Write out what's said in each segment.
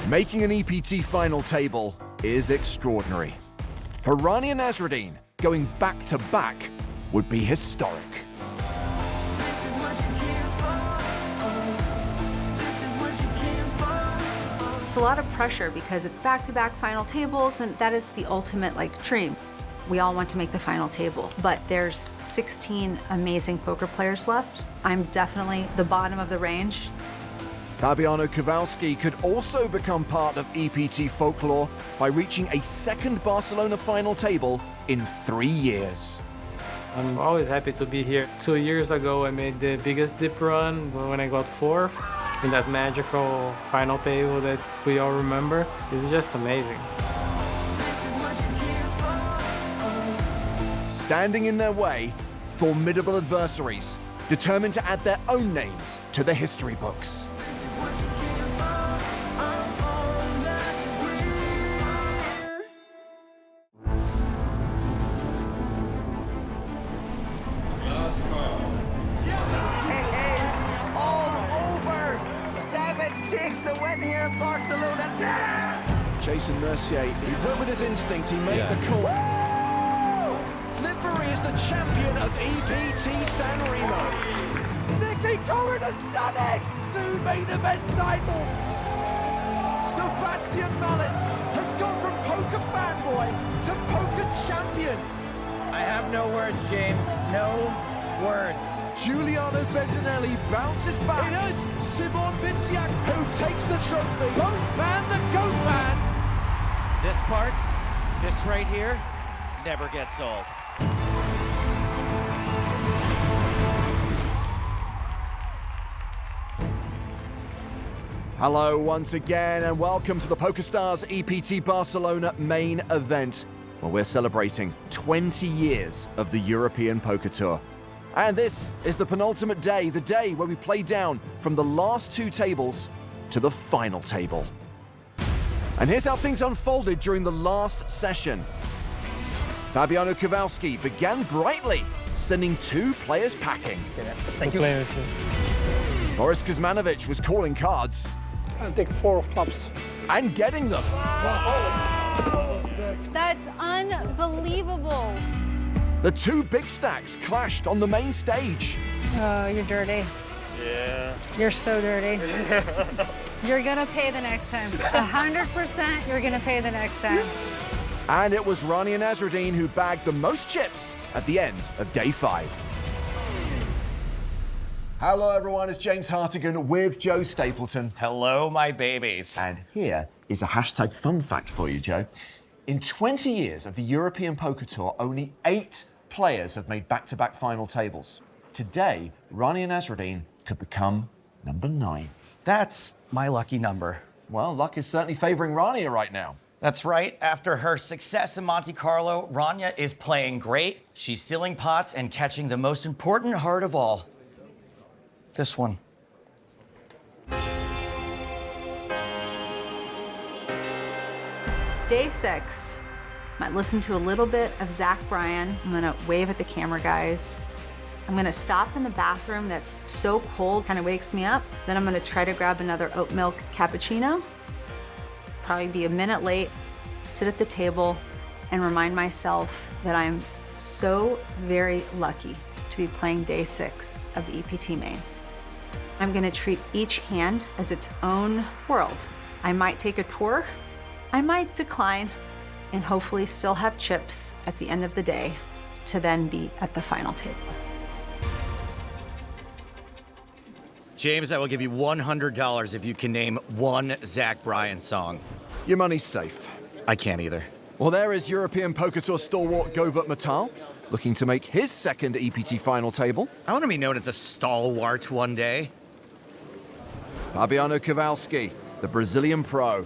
Making an EPT final table is extraordinary. For Rania Nasruddin, going back-to-back would be historic. This is what you came for. Oh, this is what you came for. It's a lot of pressure because it's back-to-back final tables, and that is the ultimate dream. We all want to make the final table, but there's 16 amazing poker players left. I'm definitely the bottom of the range. Fabiano Kowalski could also become part of EPT folklore by reaching a second Barcelona final table in 3 years. I'm always happy to be here. 2 years ago, I made the biggest dip run when I got fourth in that magical final table that we all remember. It's just amazing. This is what you came for. Oh. Standing in their way, formidable adversaries, determined to add their own names to the history books. This is what you came for. Oh, this is weird. It is all over. Stevic takes the win here in Barcelona. Jason Mercier, he went with his instinct, he made the call. Livery is the champion of EPT San Remo. Nicky Coren has done it. 2 main event titles. Sebastian Mallets has gone from poker fanboy to poker champion. I have no words, James. No words. Giuliano Bendinelli bounces back. It is Simon Vinciac who takes the trophy. Goat man, the goat man. This part, this right here, never gets old. Hello once again and welcome to the PokerStars EPT Barcelona main event, where we're celebrating 20 years of the European Poker Tour. And this is the penultimate day, the day where we play down from the last 2 tables to the final table. And here's how things unfolded during the last session. Fabiano Kowalski began brightly, sending 2 players packing. Thank you. Boris Kuzmanovic was calling cards. I'll take 4 of clubs. And getting them. That's unbelievable. The 2 big stacks clashed on the main stage. Oh, you're dirty. Yeah. You're so dirty. You're gonna pay the next time. 100% you're gonna pay the next time. And it was Rania Nasruddin who bagged the most chips at the end of day 5. Hello everyone, it's James Hartigan with Joe Stapleton. Hello, my babies. And here is a hashtag fun fact for you, Joe. In 20 years of the European Poker Tour, only 8 players have made back-to-back final tables. Today, Rania Nasruddin could become number 9. That's my lucky number. Well, luck is certainly favoring Rania right now. That's right. After her success in Monte Carlo, Rania is playing great. She's stealing pots and catching the most important heart of all. This one. Day 6. Might listen to a little bit of Zach Bryan. I'm gonna wave at the camera guys. I'm gonna stop in the bathroom that's so cold, kind of wakes me up. Then I'm gonna try to grab another oat milk cappuccino. Probably be a minute late, sit at the table, and remind myself that I'm so very lucky to be playing day 6 of the EPT main. I'm gonna treat each hand as its own world. I might take a tour, I might decline, and hopefully still have chips at the end of the day to then be at the final table. James, I will give you $100 if you can name one Zach Bryan song. Your money's safe. I can't either. Well, there is European Poker Tour stalwart Govert Matal, looking to make his second EPT final table. I want to be known as a stalwart one day. Fabiano Kowalski, the Brazilian pro.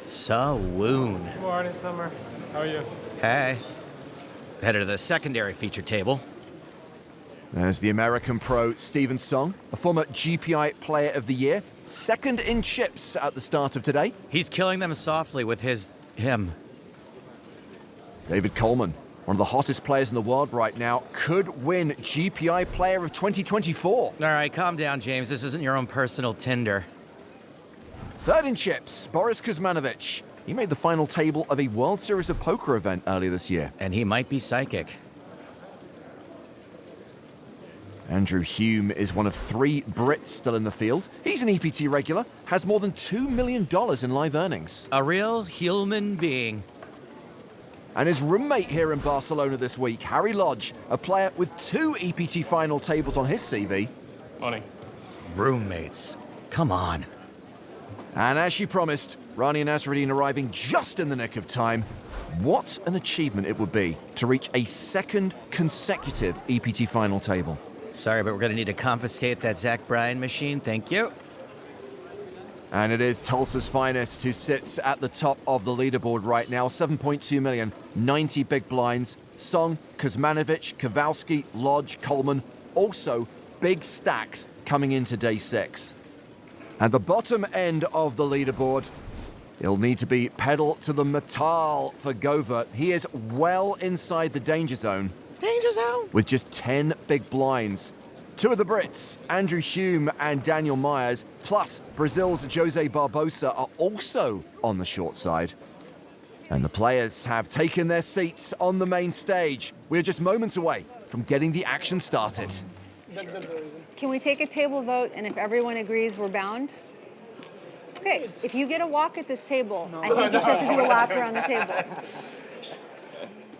Swoon. Good morning, Summer. How are you? Hey. Headed to the secondary feature table. There's the American pro Steven Song, a former GPI Player of the Year, second in chips at the start of today. He's killing them softly with him. David Coleman, one of the hottest players in the world right now, could win GPI Player of 2024. All right, calm down, James. This isn't your own personal Tinder. Third in chips, Boris Kuzmanovic. He made the final table of a World Series of Poker event earlier this year. And he might be psychic. Andrew Hume is one of 3 Brits still in the field. He's an EPT regular, has more than $2 million in live earnings. A real human being. And his roommate here in Barcelona this week, Harry Lodge, a player with 2 EPT final tables on his CV. Morning. Roommates. Come on. And as she promised, Rania Nasruddin arriving just in the nick of time. What an achievement it would be to reach a 2nd consecutive EPT final table. Sorry, but we're going to need to confiscate that Zach Bryan machine. Thank you. And it is Tulsa's finest who sits at the top of the leaderboard right now. 7.2 million, 90 big blinds. Song, Kuzmanovic, Kowalski, Lodge, Coleman. Also, big stacks coming into day 6. At the bottom end of the leaderboard, it'll need to be pedal to the metal for Govert. He is well inside the danger zone. Danger zone? With just 10 big blinds. 2 of the Brits, Andrew Hume and Daniel Myers, plus Brazil's Jose Barbosa are also on the short side. And the players have taken their seats on the main stage. We're just moments away from getting the action started. Can we take a table vote, and if everyone agrees, we're bound? Okay, if you get a walk at this table, I think you should have to do a lap around the table.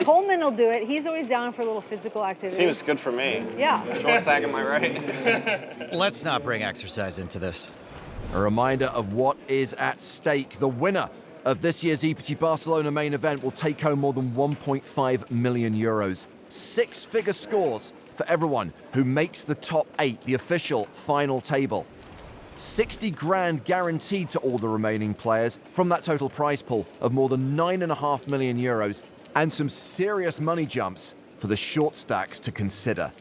Coleman will do it. He's always down for a little physical activity. Seems good for me. Yeah. Short stack on my right. Let's not bring exercise into this. A reminder of what is at stake. The winner of this year's EPT Barcelona main event will take home more than 1.5 million euros. 6-figure scores for everyone who makes the top 8, the official final table. 60 grand guaranteed to all the remaining players from that total prize pool of more than 9.5 million euros, and some serious money jumps for the short stacks to consider.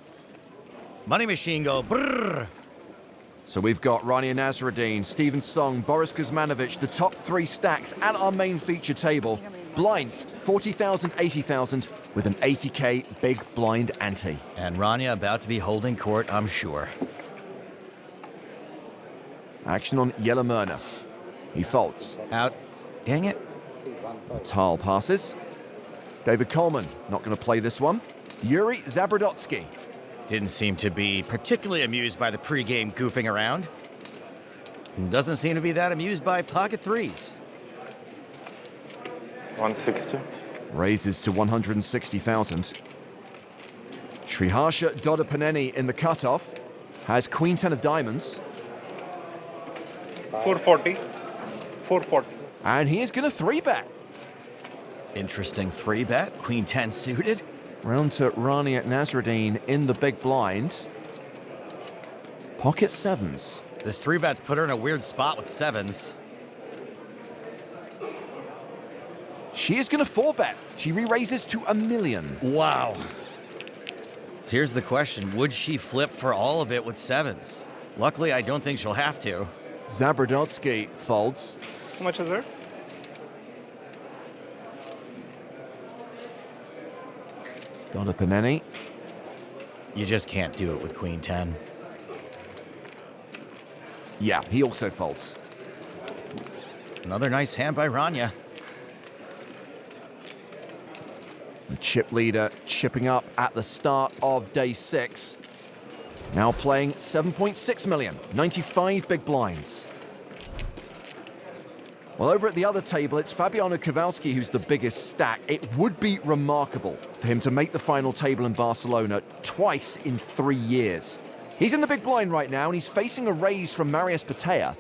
Money machine go brrr. So we've got Rania Nasruddin, Steven Song, Boris Kuzmanovic, the top 3 stacks at our main feature table. Blinds, 40,000, 80,000, with an 80k big blind ante. And Rania about to be holding court, I'm sure. Action on Yellow He folds. Out. Dang it. Tal passes. David Coleman, not going to play this one. Yuri Zabrodotsky. Didn't seem to be particularly amused by the pregame goofing around. Doesn't seem to be that amused by pocket 3s. 160. Raises to 160,000. Sriharsha Dodapaneni in the cutoff. Has Queen 10 of diamonds. 440. 440. And he is going to 3-bet. Interesting 3-bet. Queen 10 suited. Round to Rania Nasruddin in the big blind. Pocket 7s. This 3-bet put her in a weird spot with 7s. She is going to 4-bet. She re-raises to 1 million. Wow. Here's the question. Would she flip for all of it with 7s? Luckily, I don't think she'll have to. Zabrodotsky folds. How much is there? Dodapaneni. You just can't do it with Queen 10. Yeah, he also folds. Another nice hand by Rania. The chip leader chipping up at the start of day 6. Now playing 7.6 million, 95 big blinds. Well, over at the other table, it's Fabiano Kowalski who's the biggest stack. It would be remarkable for him to make the final table in Barcelona twice in 3 years. He's in the big blind right now, and he's facing a raise from Marius Patea.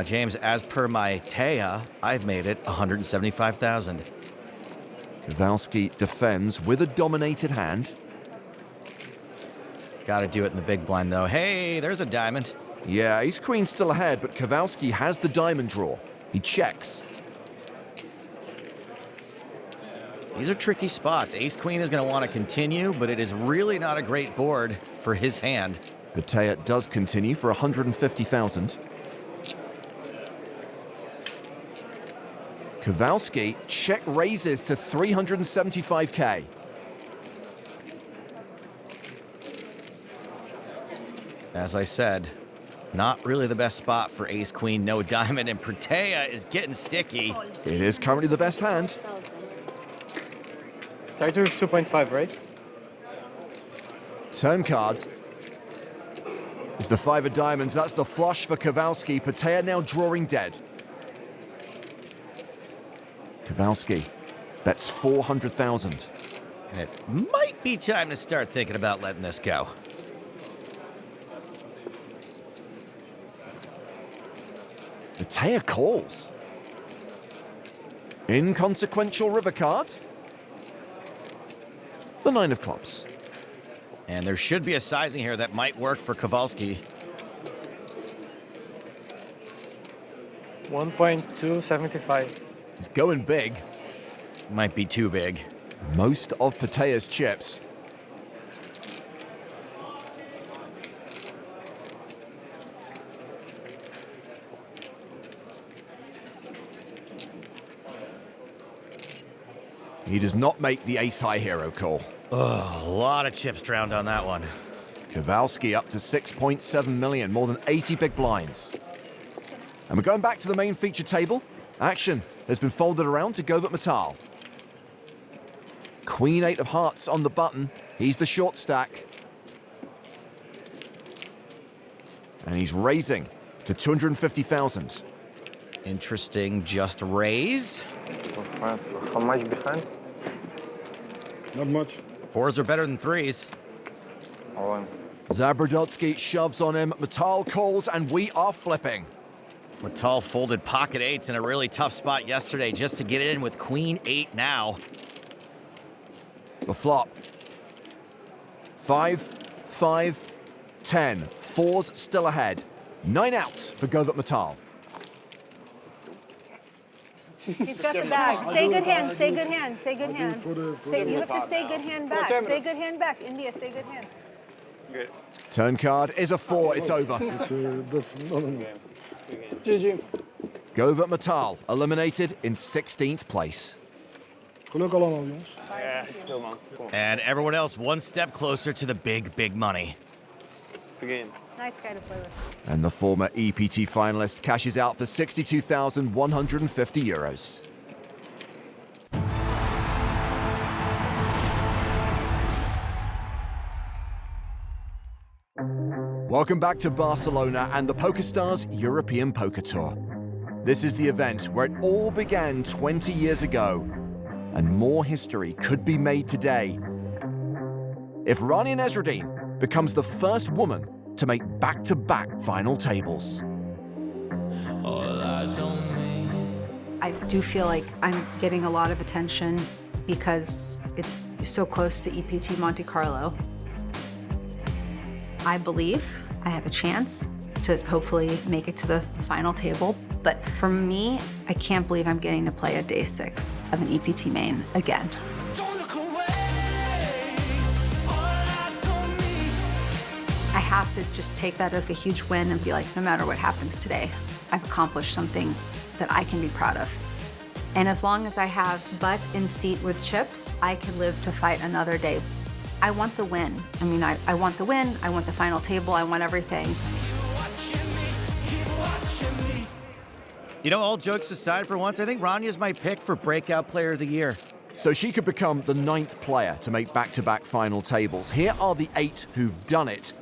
James, as per my Taya, I've made it 175,000. Kowalski defends with a dominated hand. Got to do it in the big blind, though. Hey, there's a diamond. Yeah, ace queen still ahead, but Kowalski has the diamond draw. He checks. These are tricky spots. Ace queen is going to want to continue, but it is really not a great board for his hand. Patea does continue for 150,000. Kowalski check raises to 375k. As I said, Not really the best spot for ace queen, no diamond, and Protea is getting sticky. It is currently the best hand. Tighter 2.5, right? Turn card is the 5 of diamonds. That's the flush for Kowalski. Protea now drawing dead. Kowalski bets 400,000. And it might be time to start thinking about letting this go. Protea calls. Inconsequential river card. The 9 of clubs. And there should be a sizing here that might work for Kowalski. 1.275. He's going big. Might be too big. Most of Protea's chips. He does not make the ace-high hero call. Oh, a lot of chips drowned on that one. Kowalski up to 6.7 million, more than 80 big blinds. And we're going back to the main feature table. Action has been folded around to Govert Metal. Queen 8 of hearts on the button. He's the short stack. And he's raising to 250,000. Interesting, just raise. How much behind? Not much. 4s are better than 3s. All in. Zabrodotsky shoves on him. Metal calls, and we are flipping. Metal folded pocket 8s in a really tough spot yesterday just to get in with Queen 8 now. The flop. 5, 5, 10. 4s still ahead. 9 out for Govert Metal. He's got the bag. Say good hand, say good hand, say good hand. Say, you have to say good hand back. Say good hand back. India, say good hand. Good. Turn card is a 4. It's over. GG. Govert Metal eliminated in 16th place. Yeah, still man. Cool. And everyone else one step closer to the big, big money. Begin. Nice guy to play with. And the former EPT finalist cashes out for 62,150 euros. Welcome back to Barcelona and the PokerStars European Poker Tour. This is the event where it all began 20 years ago, and more history could be made today if Rania Nasruddin becomes the first woman to make back-to-back final tables. I do feel like I'm getting a lot of attention because it's so close to EPT Monte Carlo. I believe I have a chance to hopefully make it to the final table. But for me, I can't believe I'm getting to play a day 6 of an EPT main again. I have to just take that as a huge win and be like, no matter what happens today, I've accomplished something that I can be proud of. And as long as I have butt in seat with chips, I can live to fight another day. I want the win. I mean, I want the win, I want the final table, I want everything. You know, all jokes aside for once, I think Ranya's my pick for Breakout Player of the Year. So she could become the 9th player to make back-to-back final tables. Here are the 8 who've done it.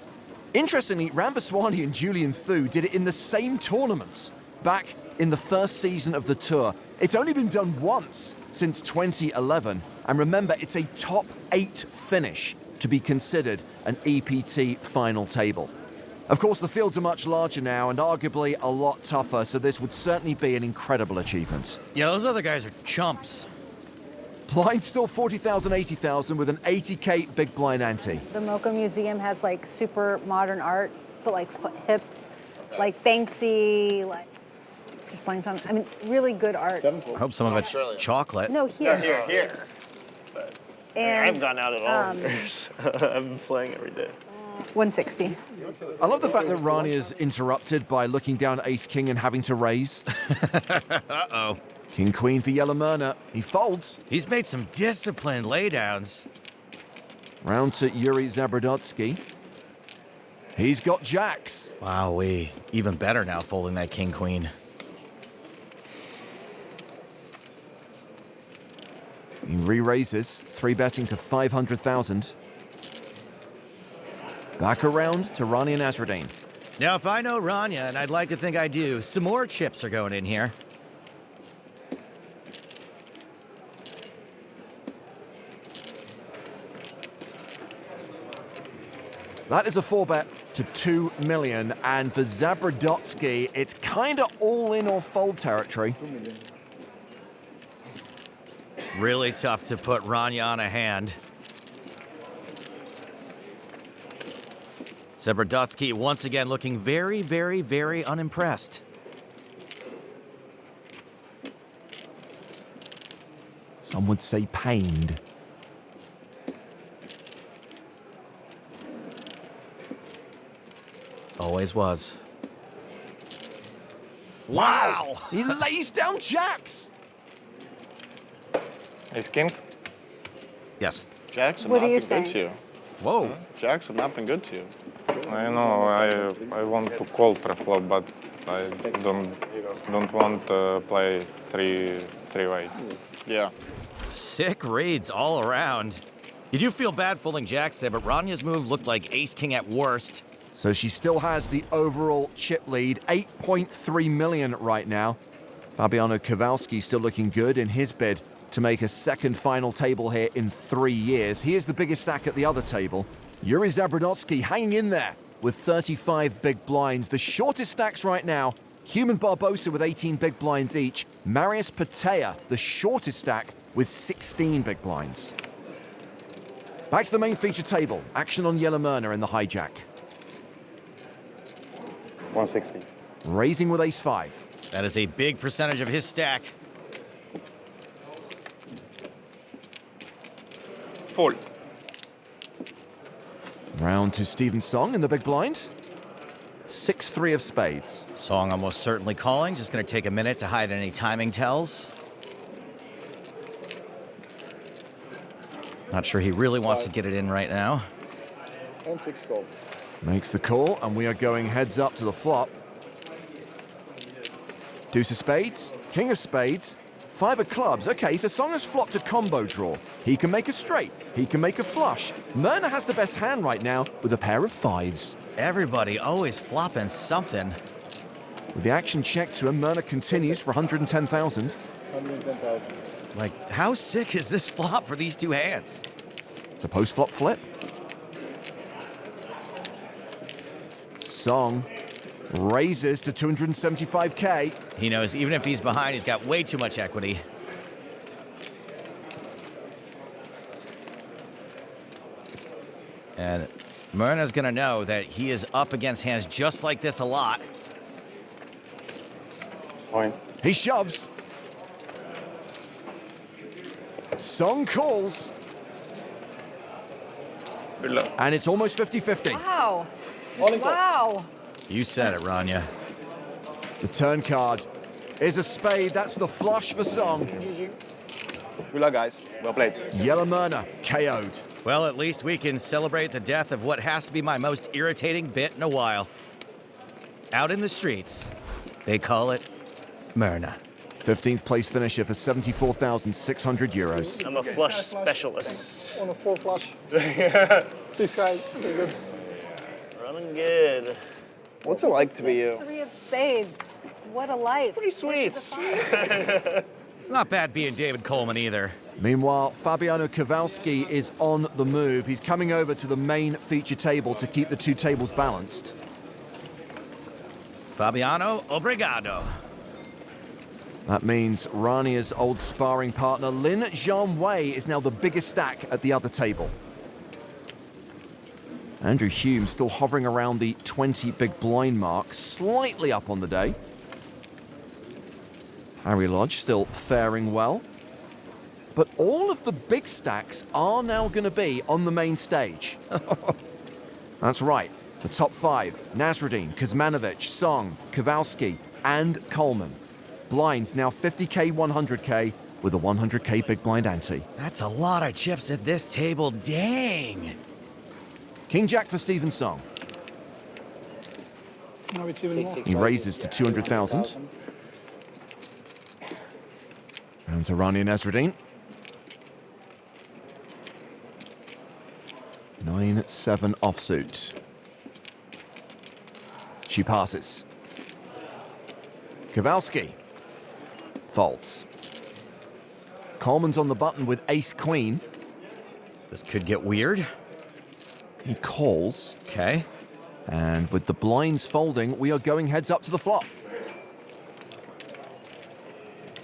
Interestingly, Ramvaswani and Julian Thu did it in the same tournaments back in the first season of the tour. It's only been done once since 2011. And remember, it's a top 8 finish to be considered an EPT final table. Of course, the fields are much larger now and arguably a lot tougher, so this would certainly be an incredible achievement. Yeah, those other guys are chumps. Blind still 40,000, 80,000 with an 80K big blind ante. The MoCA Museum has like super modern art, but like hip, like Banksy, like just playing time. I mean, really good art. I hope some of it's chocolate. No, here. Here. But, And I haven't gone out at all in years. I've been playing every day. 160. I love the fact that Rani is interrupted by looking down at Ace-King and having to raise. Uh-oh. King-Queen for Yellow Myrna. He folds. He's made some disciplined laydowns. Round to Yuri Zabrodotsky. He's got jacks. Wowee. Even better now folding that king-queen. He re-raises, 3-betting to 500,000. Back around to Rania and Nasruddin. Now, if I know Rania, and I'd like to think I do, some more chips are going in here. That is a 4-bet to 2 million, and for Zabrodotsky, it's kind of all in or fold territory. Really tough to put Rania on a hand. Zabrodotsky once again looking very, very, very unimpressed. Some would say pained. Always was. Wow! He lays down jacks. Ace king. Yes. Jacks have What not do you been good say? to you. Whoa. Jacks have not been good to you. I know. I want to call preflop, but I don't want to play three-way. Yeah. Sick reads all around. You do feel bad folding jacks there, but Rania's move looked like ace-king at worst. So she still has the overall chip lead, 8.3 million right now. Fabiano Kowalski still looking good in his bid to make a second final table here in 3 years. He is the biggest stack at the other table. Yuri Zabrodotsky hanging in there with 35 big blinds. The shortest stacks right now, Human Barbosa with 18 big blinds each. Marius Patea, the shortest stack with 16 big blinds. Back to the main feature table. Action on Yellow Myrna in the hijack. 160. Raising with ace-5. That is a big percentage of his stack. Fold. Round to Stephen Song in the big blind. 6-3 of spades. Song almost certainly calling. Just going to take a minute to hide any timing tells. Not sure he really wants to get it in right now. And 6 call. Makes the call, and we are going heads up to the flop. Deuce of spades, king of spades, 5 of clubs. Okay, so Song has flopped a combo draw. He can make a straight, he can make a flush. Myrna has the best hand right now with a pair of 5s. Everybody always flopping something. With the action checked to him, Myrna continues for 110,000. 110,000. Like, how sick is this flop for these two hands? It's a post-flop flip. Song raises to 275K. He knows even if he's behind, he's got way too much equity. And Myrna's gonna know that he is up against hands just like this a lot. Point. He shoves. Song calls. Below. And it's almost 50-50. Wow. Wow. You said it, Rania. The turn card is a spade. That's the flush for Song. Good luck, guys. Well played. Yellow Myrna KO'd. Well, at least we can celebrate the death of what has to be my most irritating bit in a while. Out in the streets, they call it Myrna. 15th place finisher for 74,600 euros. I'm a flush specialist. On a 4 flush. 6 high. Okay, good. Running good. What's it like to be you? 3 of spades. What a life. Pretty sweet. Not bad being David Coleman either. Meanwhile, Fabiano Kowalski is on the move. He's coming over to the main feature table to keep the two tables balanced. Fabiano, obrigado. That means Rania's old sparring partner, Lin Zhang Wei, is now the biggest stack at the other table. Andrew Hume still hovering around the 20 big blind mark, slightly up on the day. Harry Lodge still faring well. But all of the big stacks are now going to be on the main stage. That's right. The top 5, Nasruddin, Kuzmanovic, Song, Kowalski, and Coleman. Blinds now 50K, 100K, with a 100K big blind ante. That's a lot of chips at this table, dang. King Jack for Stephen Song. He raises to 200,000. And to Rania Nasruddin. 9-7 offsuit. She passes. Kowalski folds. Coleman's on the button with ace-queen. This could get weird. He calls. Okay. And with the blinds folding, we are going heads up to the flop.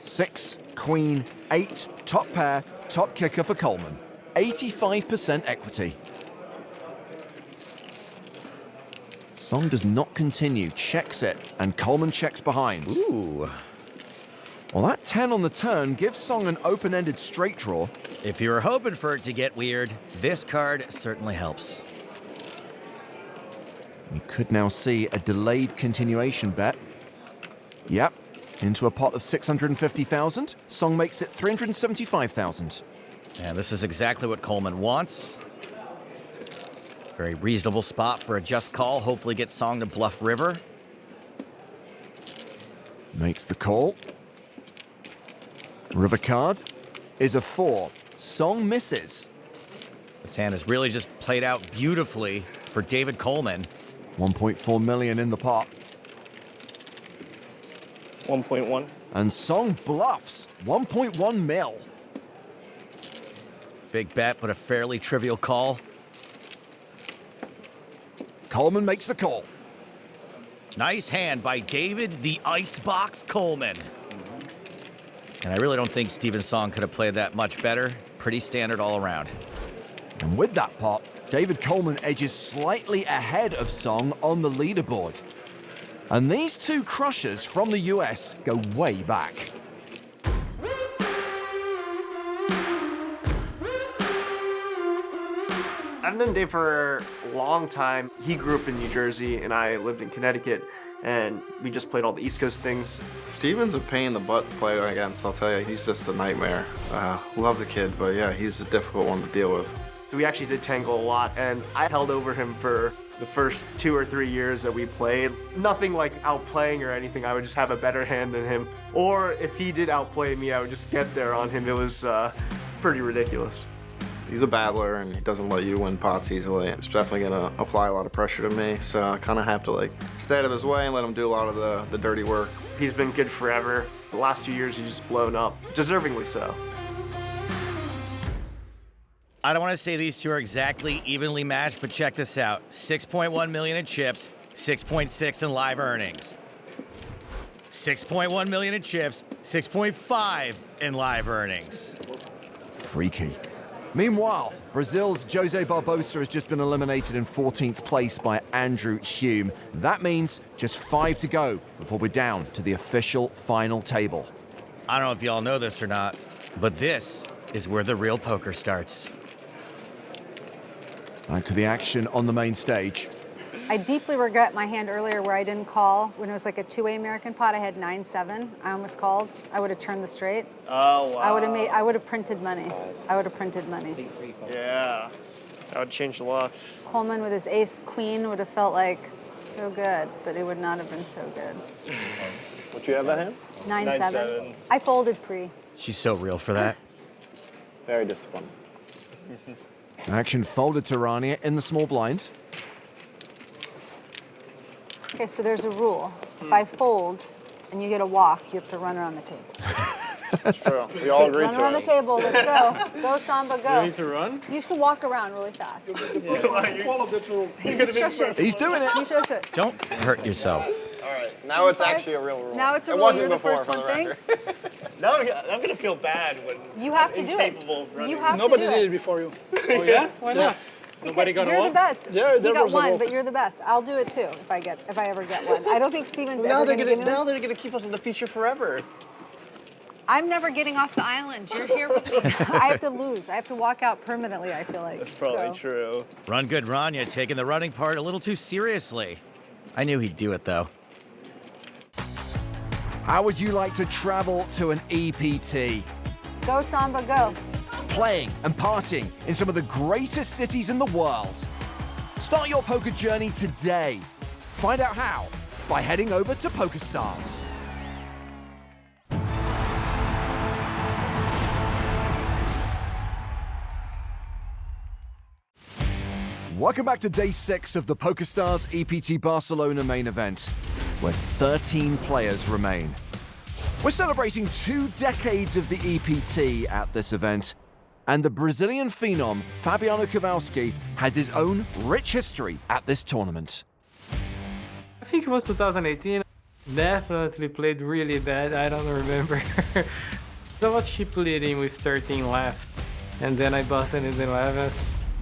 6, queen, 8, top pair, top kicker for Coleman. 85% equity. Song does not continue, checks it, and Coleman checks behind. Ooh. Well, that 10 on the turn gives Song an open-ended straight draw. If you were hoping for it to get weird, this card certainly helps. We could now see a delayed continuation bet. Yep, into a pot of 650,000. Song makes it 375,000. And this is exactly what Coleman wants. Very reasonable spot for a just call. Hopefully get Song to bluff river. Makes the call. River card is a 4. Song misses. This hand has really just played out beautifully for David Coleman. 1.4 million in the pot. 1.1. And Song bluffs 1.1 mil. Big bet, but a fairly trivial call. Coleman makes the call. Nice hand by David the Icebox Coleman. And I really don't think Steven Song could have played that much better. Pretty standard all around. And with that pot, David Coleman edges slightly ahead of Song on the leaderboard. And these two crushers from the US go way back. I've known Dave for a long time. He grew up in New Jersey and I lived in Connecticut, and we just played all the East Coast things. Steven's a pain in the butt to play against, I'll tell you. He's just a nightmare. Love the kid, but yeah, he's a difficult one to deal with. We actually did tangle a lot, and I held over him for the first 2 or 3 years that we played. Nothing like outplaying or anything. I would just have a better hand than him. Or if he did outplay me, I would just get there on him. It was pretty ridiculous. He's a battler, and he doesn't let you win pots easily. It's definitely gonna apply a lot of pressure to me, so I kind of have to stay out of his way and let him do a lot of the dirty work. He's been good forever. The last 2 years, he's just blown up, deservingly so. I don't want to say these two are exactly evenly matched, but check this out. 6.1 million in chips, 6.6 in live earnings. 6.1 million in chips, 6.5 in live earnings. Freaky. Meanwhile, Brazil's Jose Barbosa has just been eliminated in 14th place by Andrew Hume. That means just 5 to go before we're down to the official final table. I don't know if y'all know this or not, but this is where the real poker starts. Back to the action on the main stage. I deeply regret my hand earlier where I didn't call. When it was like a two-way American pot, I had 9-7. I almost called. I would have turned the straight. Oh, wow. I would have printed money. I would have printed money. Yeah. That would change a lot. Coleman with his ace-queen would have felt like so good, but it would not have been so good. What you have that hand? 9-7. I folded pre. She's so real for that. Very disappointing. Action folded to Rania in the small blind. Okay, so there's a rule. If I fold and you get a walk, you have to run around the table. That's true. We all agree Run to around the it. table. Let's go. Go, Samba, go. You need to run? You just can walk around really fast. He's doing it. You shush it. Don't hurt yourself. All right. Now it's actually a real rule. Now it's a It rule. wasn't You're the before, first for one. the record. Thanks. Now I'm going to feel bad when You have to do it. incapable of running. You have Nobody to do did it. it before you. Oh yeah? Why not? Nobody got a You're one? the best. Yeah, you there got was a one, walk. but you're the best. I'll do it too if I ever get one. I don't think Steven's Now ever they're going to gonna give me now one. they're gonna keep us in the feature forever. I'm never getting off the island. You're here with me. I have to lose. I have to walk out permanently, I feel like. That's probably true. Run good Rania taking the running part a little too seriously. I knew he'd do it though. How would you like to travel to an EPT? Go, Samba, go. Playing and partying in some of the greatest cities in the world. Start your poker journey today. Find out how by heading over to PokerStars. Welcome back to day 6 of the PokerStars EPT Barcelona main event, where 13 players remain. We're celebrating 2 decades of the EPT at this event, and the Brazilian phenom Fabiano Kowalski has his own rich history at this tournament. I think it was 2018. Definitely played really bad, I don't remember. I was chip leading with 13 left, and then I busted in the 11th.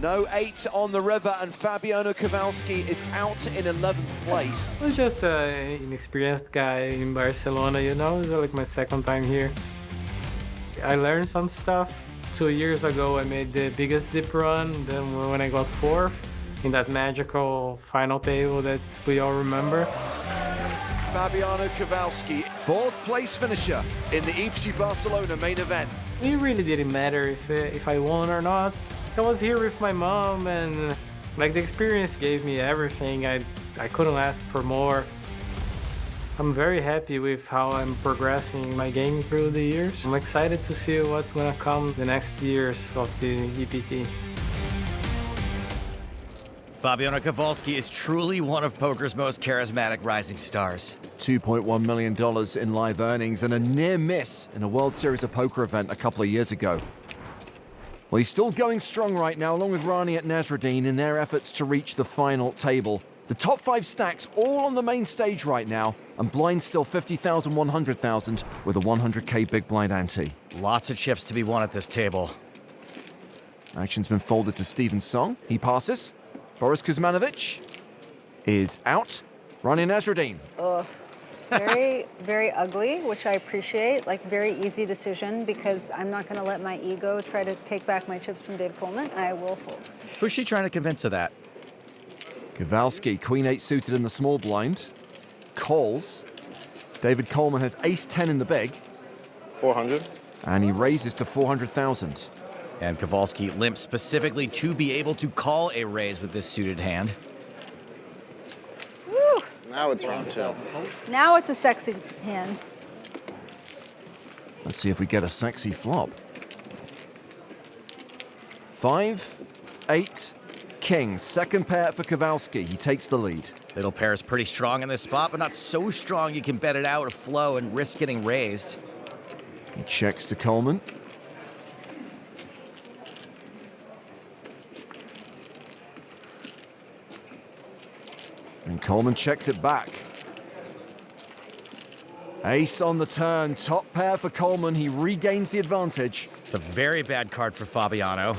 No 8 on the river, and Fabiano Kowalski is out in 11th place. I was just an inexperienced guy in Barcelona, you know, it's like my second time here. I learned some stuff. 2 years ago, I made the biggest dip run, then when I got 4th in that magical final table that we all remember. Fabiano Kowalski, 4th place finisher in the EPT Barcelona main event. It really didn't matter if I won or not. I was here with my mom, and like the experience gave me everything. I couldn't ask for more. I'm very happy with how I'm progressing my game through the years. I'm excited to see what's gonna come the next years of the EPT. Fabiano Kowalski is truly one of poker's most charismatic rising stars. $2.1 million in live earnings and a near miss in a World Series of Poker event a couple of years ago. Well, he's still going strong right now, along with Rania Nasruddin in their efforts to reach the final table. The top 5 stacks all on the main stage right now, and blind still 50,000, 100,000 with a 100K big blind ante. Lots of chips to be won at this table. Action's been folded to Steven Song. He passes. Boris Kuzmanovic is out. Rania Nasruddin. Very, very ugly, which I appreciate. Like, very easy decision, because I'm not going to let my ego try to take back my chips from Dave Coleman. I will fold. Who's she trying to convince of that? Kowalski, Queen 8 suited in the small blind. Calls. David Coleman has Ace 10 in the big. 400. And he raises to 400,000. And Kowalski limps specifically to be able to call a raise with this suited hand. Now it's round 2. Now it's a sexy hand. Let's see if we get a sexy flop. 5, 8, king. Second pair for Kowalski. He takes the lead. Middle pair is pretty strong in this spot, but not so strong you can bet it out or flow and risk getting raised. He checks to Coleman. And Coleman checks it back. Ace on the turn, top pair for Coleman. He regains the advantage. It's a very bad card for Fabiano.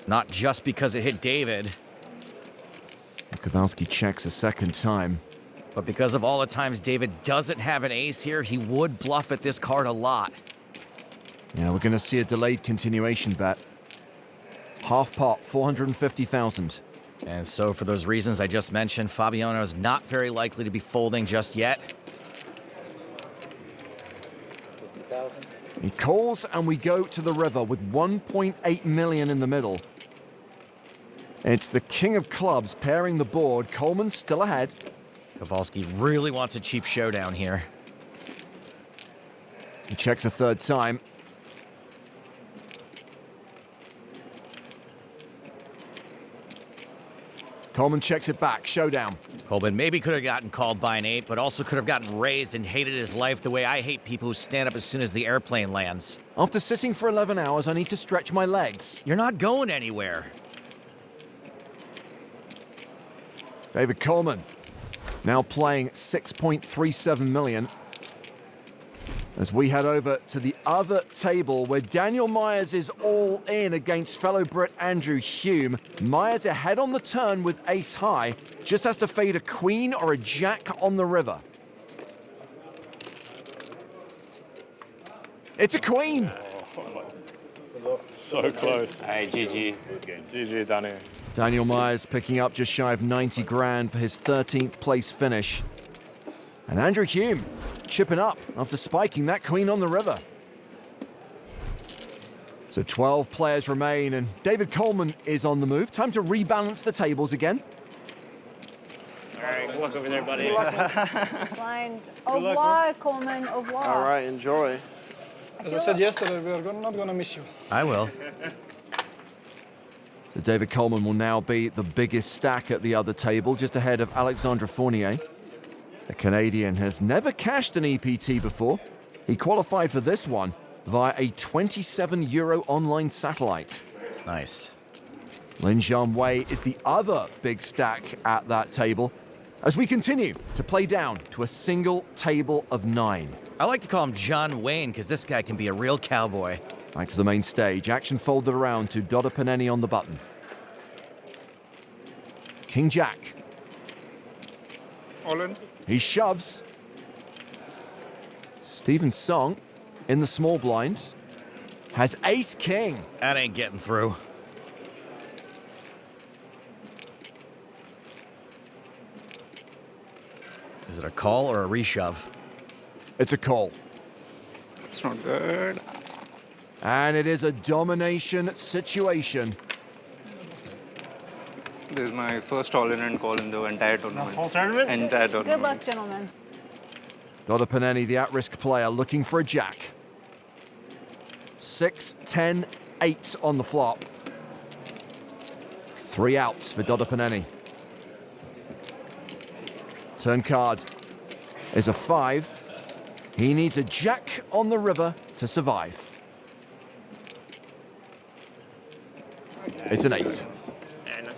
Not just because it hit David. Kowalski checks a second time. But because of all the times David doesn't have an ace here, he would bluff at this card a lot. Yeah, we're going to see a delayed continuation bet. Half pot, 450,000. And so for those reasons I just mentioned, Fabiano is not very likely to be folding just yet. He calls and we go to the river with 1.8 million in the middle. It's the king of clubs pairing the board. Coleman still ahead. Kowalski really wants a cheap showdown here. He checks a third time. Coleman checks it back, showdown. Coleman maybe could have gotten called by an 8, but also could have gotten raised and hated his life the way I hate people who stand up as soon as the airplane lands. After sitting for 11 hours, I need to stretch my legs. You're not going anywhere. David Coleman now playing 6.37 million. As we head over to the other table where Daniel Myers is all in against fellow Brit Andrew Hume. Myers ahead on the turn with ace high, just has to fade a queen or a jack on the river. It's a queen. So close. Hey, GG. GG, Danny. Daniel Myers picking up just shy of 90 grand for his 13th place finish. And Andrew Hume chipping up after spiking that queen on the river. So 12 players remain, and David Coleman is on the move. Time to rebalance the tables again. right, good luck over there, buddy. Blind. Au revoir, Coleman. Au revoir. All right, enjoy. As I said yesterday, we are not going to miss you. I will. So David Coleman will now be the biggest stack at the other table, just ahead of Alexandre Fournier. The Canadian has never cashed an EPT before. He qualified for this one via a €27 online satellite. Nice. Lin Jian Wei is the other big stack at that table as we continue to play down to a single table of 9. I like to call him John Wayne because this guy can be a real cowboy. Back to the main stage. Action folded around to Dodder Paneni on the button. King Jack. All in. He shoves. Stephen Song in the small blind has Ace King. That ain't getting through. Is it a call or a reshove? It's a call. It's not good. And it is a domination situation. This is my first all-in and call in the entire tournament. Whole tournament? Entire tournament. Good luck, gentlemen. Dodder Paneni, the at-risk player, looking for a jack. 6, 10, 8 on the flop. 3 outs for Dodder Paneni. Turn card is a 5. He needs a jack on the river to survive. It's an 8.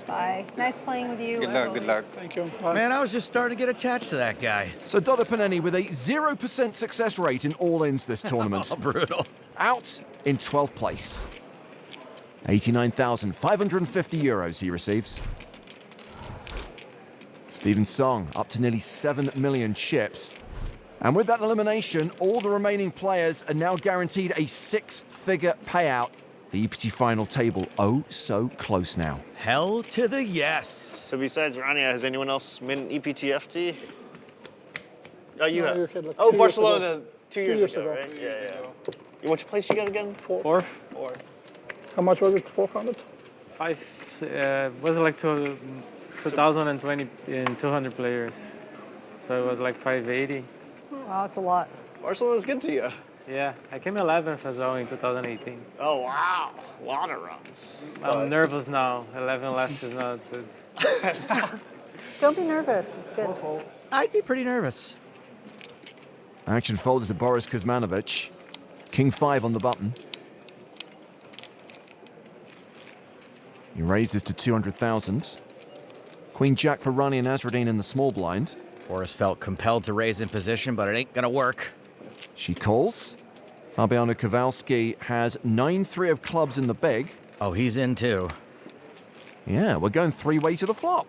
Bye. Nice playing with you. Good luck, good luck. Thank you. Bye. Man, I was just starting to get attached to that guy. So Dodder Paneni with a 0% success rate in all-ins this tournament. Oh, brutal. Out in 12th place. €89,550 he receives. Stephen Song up to nearly 7 million chips. And with that elimination, all the remaining players are now guaranteed a 6-figure payout. The EPT final table, oh so close now. Hell to the yes. So besides Rania, has anyone else been EPT FT? Oh, you No, have. you had like Oh, 2 years Barcelona ago. 2 years ago, right? Yeah. Which place you got again? Fourth. 4. How much was it? 400? Was it like 2020 in 200 players. So it was like 580. Wow, that's a lot. Barcelona's good to you. Yeah, I came 11th as well in 2018. Oh, wow. A lot of runs. I'm nervous now. 11 left is not good. Don't be nervous. It's good. I'd be pretty nervous. Action folded to Boris Kuzmanovic. King 5 on the button. He raises to 200,000. Queen Jack for Rani and Nasruddin in the small blind. Boris felt compelled to raise in position, but it ain't gonna work. She calls. Fabiano Kowalski has 9-3 of clubs in the big. Oh, he's in too. Yeah, we're going 3-way to the flop.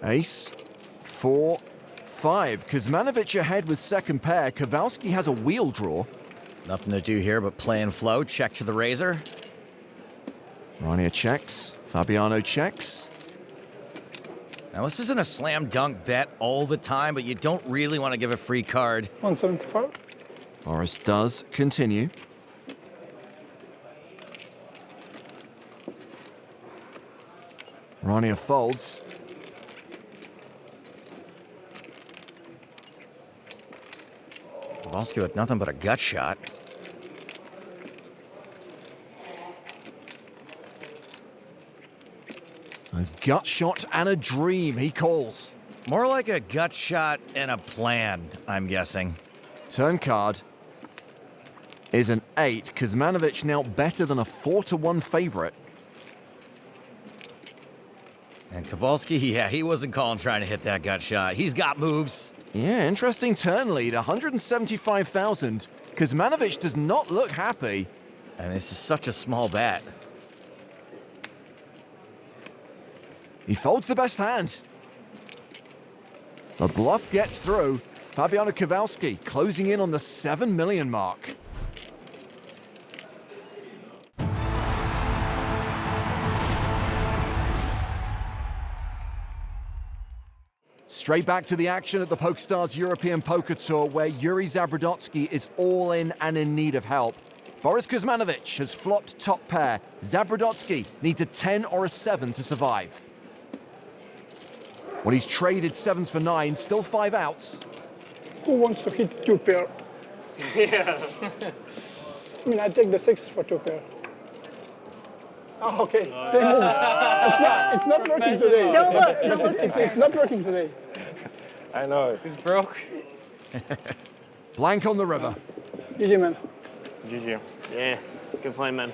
Ace, 4, 5. Kuzmanovic ahead with second pair. Kowalski has a wheel draw. Nothing to do here but play and flow. Check to the razor. Rania checks. Fabiano checks. Now, this isn't a slam dunk bet all the time, but you don't really want to give a free card. 175. Boris does continue. Rania folds. Kowalski with nothing but a gut shot. A gut shot and a dream, he calls. More like a gut shot and a plan, I'm guessing. Turn card is an 8. Kuzmanovic now better than a 4-1 favorite. And Kowalski, yeah, he wasn't calling trying to hit that gut shot. He's got moves. Yeah, interesting turn lead, 175,000. Kuzmanovic does not look happy. And this is such a small bet. He folds the best hand. The bluff gets through. Fabiano Kowalski closing in on the 7 million mark. Straight back to the action at the PokerStars European Poker Tour, where Yuri Zabrodotsky is all in and in need of help. Boris Kuzmanovic has flopped top pair. Zabrodotsky needs a 10 or a 7 to survive. Well, he's traded 7s for 9s, still 5 outs. Who wants to hit 2 pair? Yeah. I mean, I take the 6 for 2 pair. Oh, okay. Same move. It's not working today. Don't look. Don't look. It's not working today. I know. It's broke. Blank on the river. GG, man. GG. Yeah, good play, man.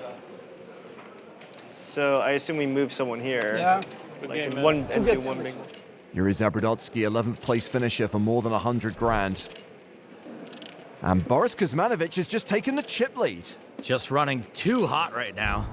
So I assume we move someone here. Yeah. Like one and do one big one. Yuri Zabrodotsky, 11th place finisher for more than 100 grand. And Boris Kuzmanovic has just taken the chip lead. Just running too hot right now.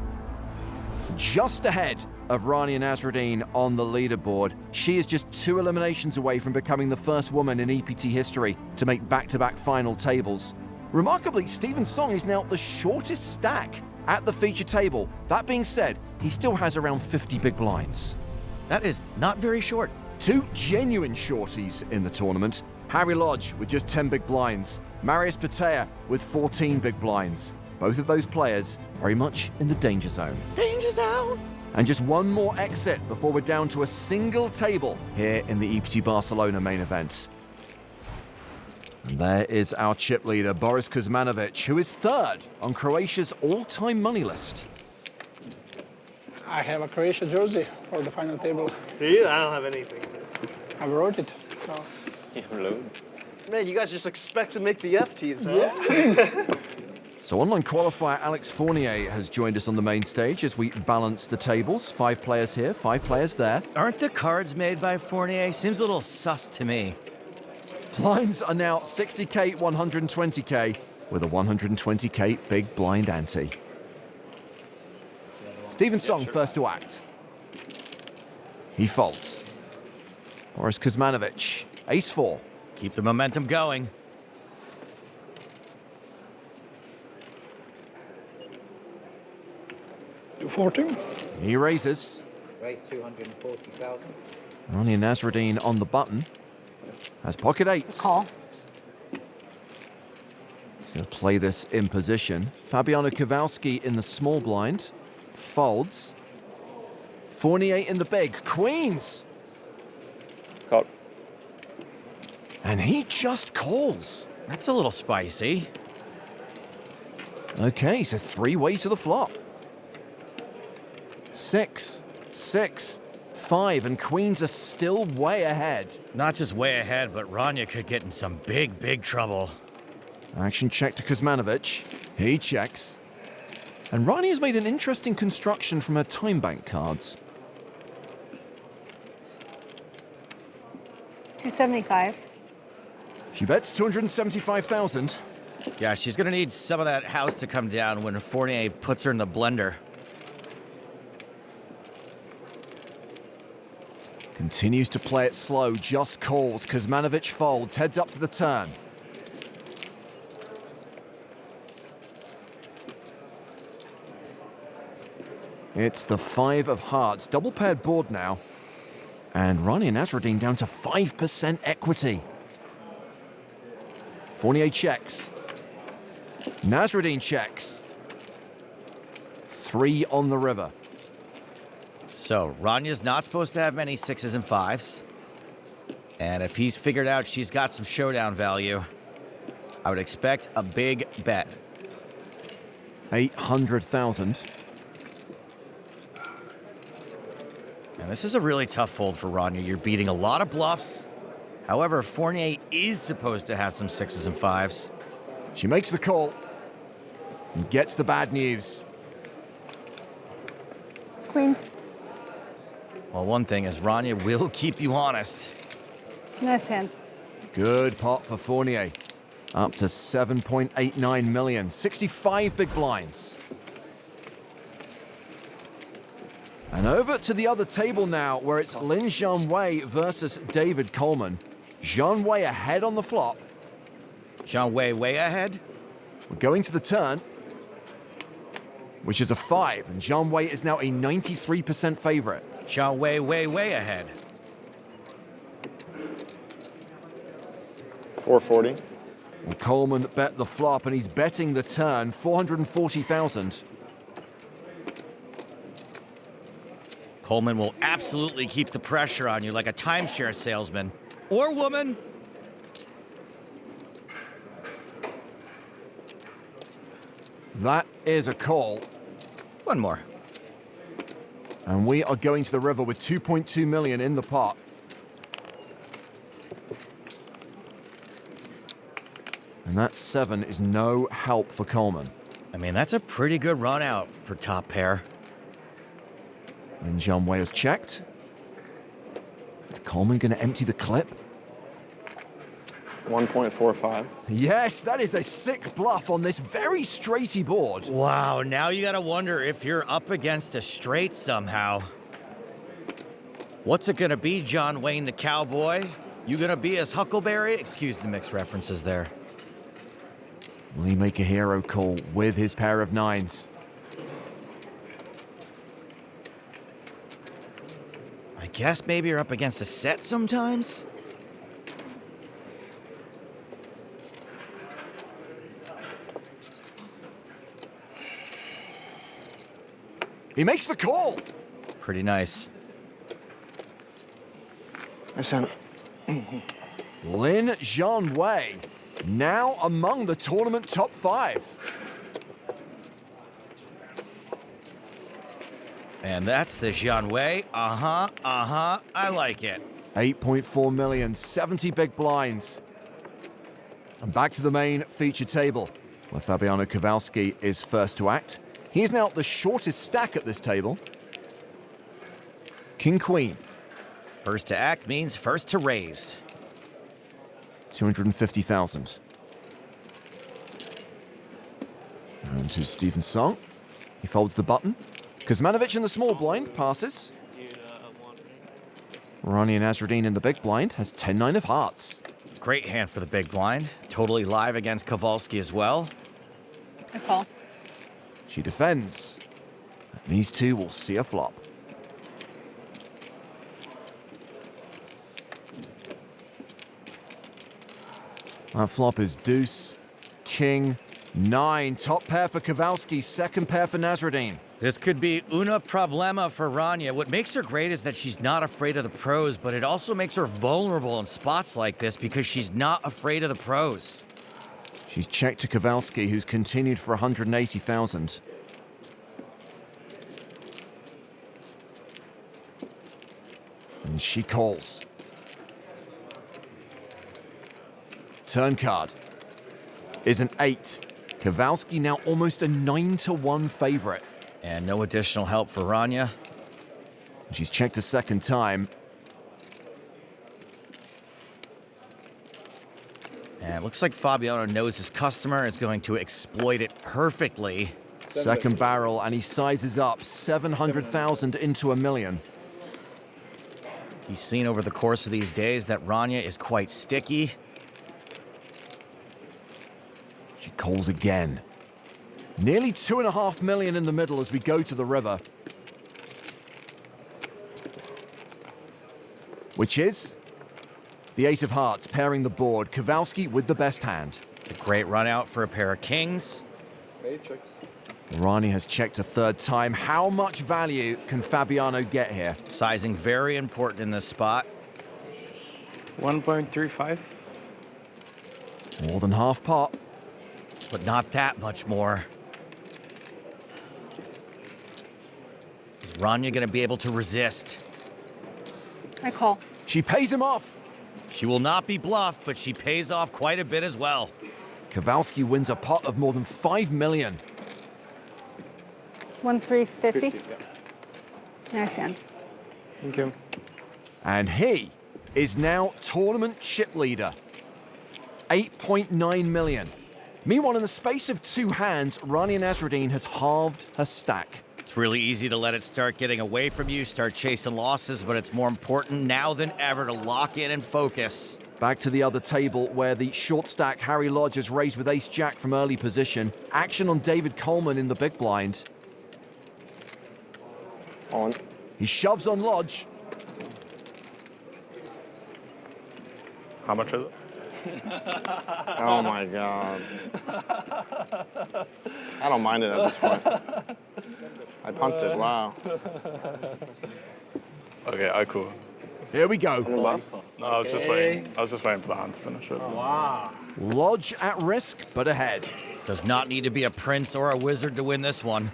Just ahead of Rania Nasruddin on the leaderboard. She is just 2 eliminations away from becoming the first woman in EPT history to make back-to-back final tables. Remarkably, Steven Song is now the shortest stack at the feature table. That being said, he still has around 50 big blinds. That is not very short. 2 genuine shorties in the tournament. Harry Lodge with just 10 big blinds. Marius Patea with 14 big blinds. Both of those players very much in the danger zone. Danger zone! And just one more exit before we're down to a single table here in the EPT Barcelona main event. And there is our chip leader, Boris Kuzmanovic, who is 3rd on Croatia's all-time money list. I have a Croatia jersey for the final table. Do you? I don't have anything. I wrote it. So. Man, you guys just expect to make the FTs, huh? Yeah. So online qualifier Alex Fournier has joined us on the main stage as we balance the tables. 5 players here, 5 players there. Aren't the cards made by Fournier? Seems a little sus to me. Blinds are now 60k, 120k, with a 120k big blind ante. Steven Song first to act. He folds. Boris Kuzmanovic, ace-4. Keep the momentum going. $240. He raises. Raise 240,000. Rania Nasruddin on the button. Has pocket 8s. Call. He's going to play this in position. Fabiano Kowalski in the small blind. Folds. Fournier in the big. Queens. Call. And he just calls. That's a little spicy. Okay, so 3-way to the flop. 6, 6, 5, and queens are still way ahead. Not just way ahead, but Rania could get in some big, big trouble. Action check to Kuzmanovic. He checks. And Rania's made an interesting construction from her time bank cards. 275. She bets 275,000. Yeah, she's gonna need some of that house to come down when Fournier puts her in the blender. Continues to play it slow, just calls. Kuzmanovic folds, heads up to the turn. It's the 5 of hearts, double paired board now. And Rania Nasruddin down to 5% equity. Fournier checks. Nasruddin checks. 3 on the river. So Rania's not supposed to have many 6s and 5s. And if he's figured out she's got some showdown value, I would expect a big bet. 800,000. And this is a really tough fold for Rania. You're beating a lot of bluffs. However, Fournier is supposed to have some 6s and 5s. She makes the call and gets the bad news. Queens. Well, one thing is Rania will keep you honest. Nice hand. Good pot for Fournier. Up to 7.89 million. 65 big blinds. And over to the other table now, where it's Lin Zhanwei versus David Coleman. Zhanwei ahead on the flop. Zhanwei way ahead. We're going to the turn, which is a 5, and Zhanwei is now a 93% favorite. Zhanwei way ahead. 440. Well, Coleman bet the flop, and he's betting the turn, 440,000. Coleman will absolutely keep the pressure on you like a timeshare salesman. Or woman. That is a call. One more. And we are going to the river with 2.2 million in the pot. And that 7 is no help for Coleman. I mean, that's a pretty good run out for top pair. And John Way has checked. Is Coleman going to empty the clip? 1.45. Yes, that is a sick bluff on this very straighty board. Wow, now you gotta wonder if you're up against a straight somehow. What's it gonna be, John Wayne the cowboy? You gonna be his Huckleberry? Excuse the mixed references there. Will he make a hero call with his pair of 9s? I guess maybe you're up against a set sometimes? He makes the call. Pretty nice. I sent it. Lin Jean Wei, now among the tournament top 5. And that's the Jean Wei. I like it. 8.4 million, 70 big blinds. And back to the main feature table, where Fabiano Kowalski is first to act. He is now the shortest stack at this table. King Queen. First to act means first to raise. 250,000. And to Stephen Song. He folds the button. Kuzmanovic in the small blind passes. Ronnie Nasruddin in the big blind has 10-9 of hearts. Great hand for the big blind. Totally live against Kowalski as well. I call. She defends. And these two will see a flop. That flop is deuce, king, 9. Top pair for Kowalski, second pair for Nasruddin. This could be una problema for Rania. What makes her great is that she's not afraid of the pros, but it also makes her vulnerable in spots like this because she's not afraid of the pros. She's checked to Kowalski, who's continued for 180,000. And she calls. Turn card is an 8. Kowalski now almost a 9-1 favorite. And no additional help for Rania. She's checked a second time. And it looks like Fabiano knows his customer is going to exploit it perfectly. Second barrel, and he sizes up 700,000 into $1 million. He's seen over the course of these days that Rania is quite sticky. She calls again. Nearly 2.5 million in the middle as we go to the river. Which is the 8 of hearts pairing the board. Kowalski with the best hand. It's a great run out for a pair of kings. Rani has checked a third time. How much value can Fabiano get here? Sizing very important in this spot. 1.35. More than half pot. But not that much more. Is Rania going to be able to resist? I call. She pays him off. She will not be bluffed, but she pays off quite a bit as well. Kowalski wins a pot of more than 5 million. 1,350. Nice hand. Thank you. And he is now tournament chip leader. 8.9 million. Meanwhile, in the space of 2 hands, Rania Nasruddin has halved her stack. It's really easy to let it start getting away from you, start chasing losses, but it's more important now than ever to lock in and focus. Back to the other table where the short stack Harry Lodge has raised with ace-jack from early position. Action on David Coleman in the big blind. On. He shoves on Lodge. How much is it? Oh my God. I don't mind it at this point. I punted, wow. Okay, I cool. Here we go. No, I was just waiting. I was just waiting for the hand to finish it. Wow. Lodge at risk, but ahead. Does not need to be a prince or a wizard to win this one.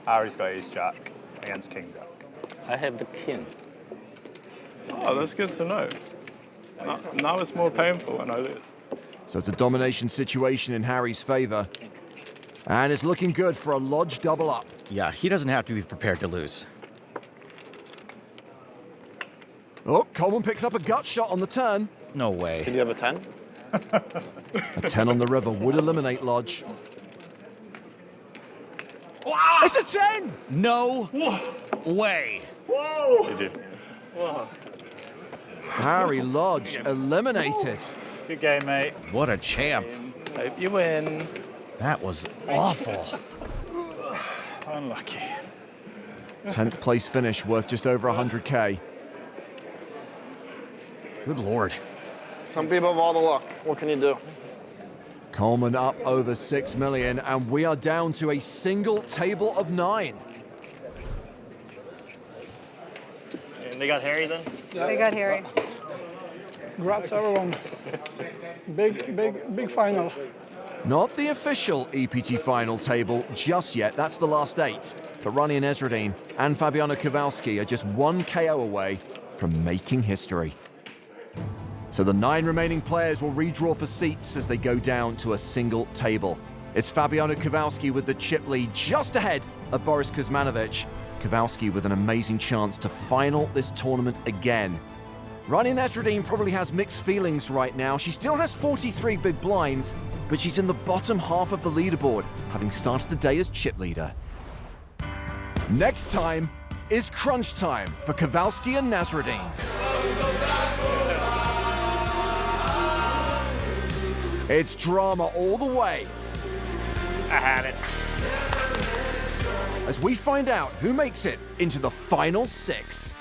Harry's got ace jack against king jack. I have the king. Oh, that's good to know. Now it's more painful when I lose. So it's a domination situation in Harry's favor. And it's looking good for a Lodge double up. Yeah, he doesn't have to be prepared to lose. Oh, Coleman picks up a gut shot on the turn. No way. Did you have a 10? A 10 on the river would eliminate Lodge. Wow. It's a 10! No way. Whoa! He did. Whoa. Harry Lodge eliminated. Good game, mate. What a champ. Hope you win. That was awful. Unlucky. 10th place finish worth just over 100K. Good Lord. Some people have all the luck. What can you do? Coleman up over 6 million, and we are down to a single table of 9. And they got Harry then? Yeah. They got Harry. Congrats, everyone. Big final. Not the official EPT final table just yet. That's the last 8. But Ronnie and Ezradine and Fabiano Kowalski are just 1 KO away from making history. So the 9 remaining players will redraw for seats as they go down to a single table. It's Fabiano Kowalski with the chip lead just ahead of Boris Kuzmanovic. Kowalski with an amazing chance to final this tournament again. Ronnie Ezradine probably has mixed feelings right now. She still has 43 big blinds, but she's in the bottom half of the leaderboard, having started the day as chip leader. Next time is crunch time for Kowalski and Nasruddin. It's drama all the way. I had it. As we find out who makes it into the final 6.